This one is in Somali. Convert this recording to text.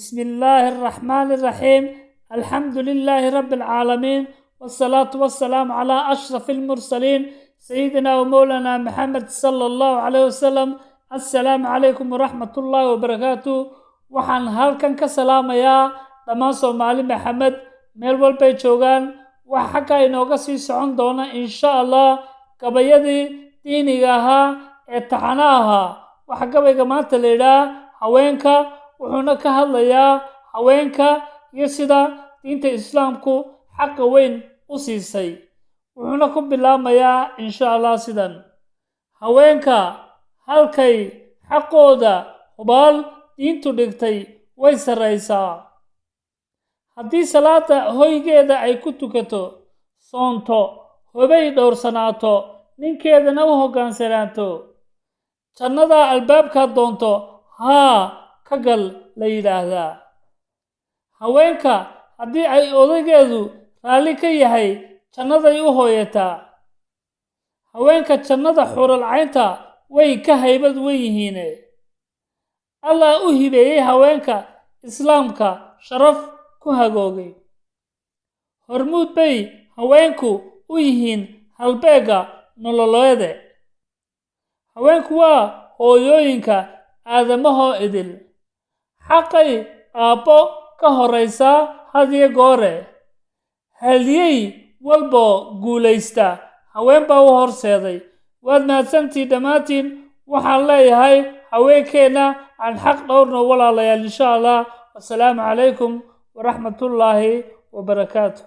بسم الله الرحمن الرحيم. الحمد لله رب العالمين، والصلاة والسلام على أشرف المرسلين سيدنا ومولانا محمد صلى الله عليه وسلم. السلام عليكم ورحمة الله وبركاته. وحن هالكن كسلام يا لما صومالي محمد ميلول بيتشوغان وحكا ينوغسي سعون دونا إن شاء الله كبيدي دينيغاها اتحناها وحكا بيغمات ليدا هوينكا wuxuuna ka hadlayaa haweenka iyo sida diinta islaamku xaq weyn u siisay. wuxuuna ku bilaamayaa insha Allah sidan: haweenka halkay xaqooda hubaal diintu dhigtay way sareysaa. haddii salaada hoygeeda ay ku tukato, soonto, hubay dhowrsanaato, ninkeedana u hoggaansanaato, jannada albaabka doonto kagal la yiraahdaa. haweenka haddii ay odaygeedu raalli ka yahay, jannaday u hooyataa. haweenka jannada xural caynta way ka haybad weyn yihiin. allah u hibeeyey haweenka islaamka sharaf ku hagoogay. hormuud bay haweenku u yihiin halbeega nololeede. haweenku waa hooyooyinka aadamahoo idil. xaqay aabbo ka horeysaa hadiyo goore. haliyey walbo guulaysta haween baa u horseeday. waad mahadsantii dhammaantiin. waxaan leeyahay haweenkeenna aan xaq dhowrno walaalayaal insha Allah. wasalaamu calaykum waraxmatullaahi wabarakaatu.